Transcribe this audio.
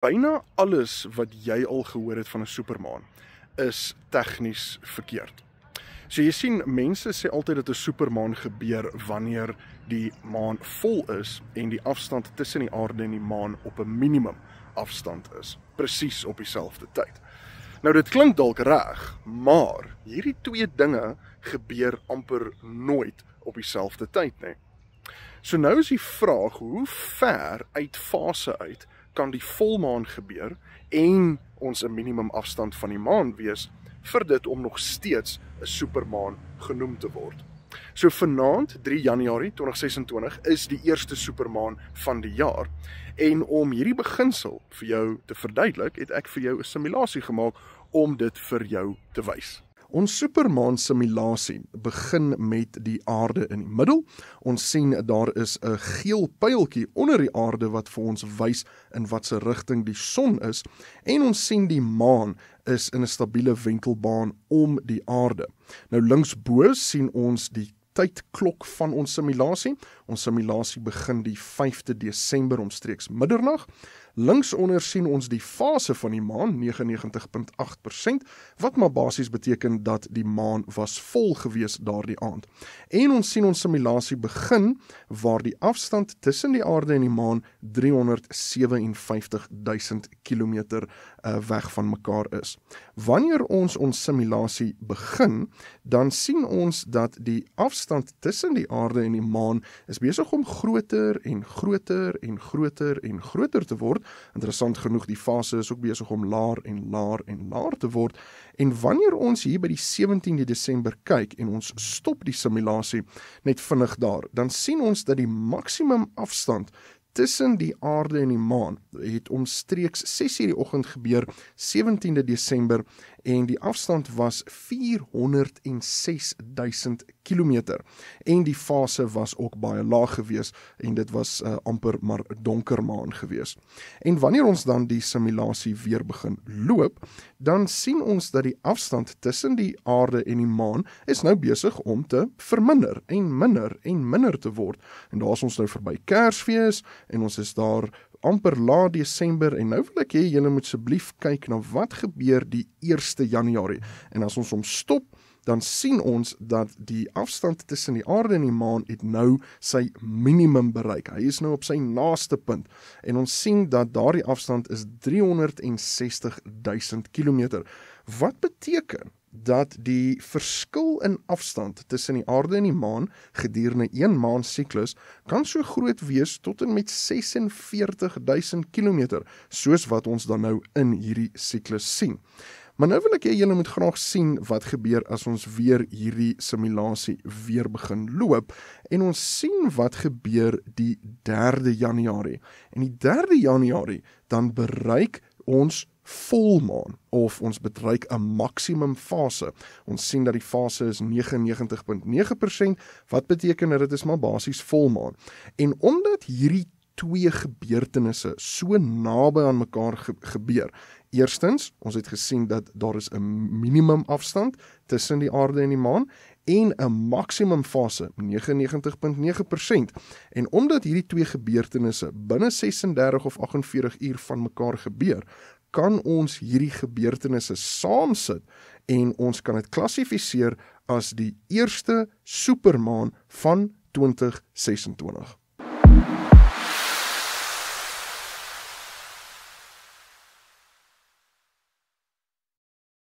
Byna alles wat jy al gehoor het van 'n supermaan is tegnies verkeerd. So jy sien, mense sê altyd dat 'n supermaan gebeur wanneer die maan vol is en die afstand tussen die aarde en die maan op 'n minimum afstand is, presies op dieselfde tyd. Nou dit klink dalk reg, maar hierdie twee dinge gebeur amper nooit op dieselfde tyd nie. So nou is die vraag, hoe ver uit fase uit kan die volmaan gebeur en ons 'n minimum afstand van die maan wees vir dit om nog steeds 'n supermaan genoem te word. So vanaand, 3 Januarie 2026, is die eerste supermaan van die jaar. En om hierdie beginsel vir jou te verduidelik, het ek vir jou 'n simulasie gemaak om dit vir jou te wys. Ons supermaan simulasie begin met die aarde in die middel. Ons sien daar is 'n geel pyltjie onder die aarde wat vir ons wys in watter rigting die son is, en ons sien die maan is in 'n stabiele wentelbaan om die aarde. Nou linksbo sien ons die tydklok van ons simulasie. Ons simulasie begin die 5de Desember omstreeks middernag. Linksonder sien ons die fase van die maan, 99.8%, wat maar basies beteken dat die maan was vol gewees daardie aand. En ons sien ons simulasie begin waar die afstand tussen die aarde en die maan 357.000 kilometer weg van mekaar is. Wanneer ons simulasie begin, dan sien ons dat die afstand tussen die aarde en die maan is besig om groter en groter en groter en groter te word. Interessant genoeg, die fase is ook besig om laer en laer en laer te word. En wanneer ons hier by die 17de Desember kyk en ons stop die simulasie net vinnig daar, dan sien ons dat die maksimum afstand tussen die aarde en die maan het omstreeks 6:00 die oggend gebeur, 17de Desember, en die afstand was 406.000 kilometer. En die fase was ook baie laag gewees en dit was amper maar donker maan gewees. En wanneer ons dan die simulasie weer begin loop, dan sien ons dat die afstand tussen die aarde en die maan is nou besig om te verminder en minder en minder te word. En daar is ons nou verby Kersfees en ons is daar amper laat Desember, en nou wil ek hê julle moet asseblief kyk na wat gebeur die 1 Januarie. En as ons hom stop, dan sien ons dat die afstand tussen die aarde en die maan het nou sy minimum bereik. Hy is nou op sy naaste punt. En ons sien dat daardie afstand is 360.000 kilometer. Wat beteken dat die verskil in afstand tussen die aarde en die maan gedurende 1 maand siklus kan so groot wees tot en met 46.000 kilometer, soos wat ons dan nou in hierdie siklus sien. Maar nou wil ek hê julle moet graag sien wat gebeur as ons weer hierdie simulasie weer begin loop, en ons sien wat gebeur die 3de Januarie. En die 3de Januarie, dan bereik ons volmaan, of ons bereik 'n maksimum fase. Ons sien dat die fase is 99.9%, wat beteken dat dit is maar basies volmaan. En omdat hierdie twee gebeurtenisse so naby aan mekaar gebeur, eerstens, ons het gesien dat daar is 'n minimum afstand tussen die aarde en die maan, en 'n maksimum fase, 99.9%. En omdat hierdie twee gebeurtenisse binne 36 of 48 uur van mekaar gebeur, kan ons hierdie gebeurtenisse saamsit en ons kan dit klassifiseer as die eerste supermaan van 2026.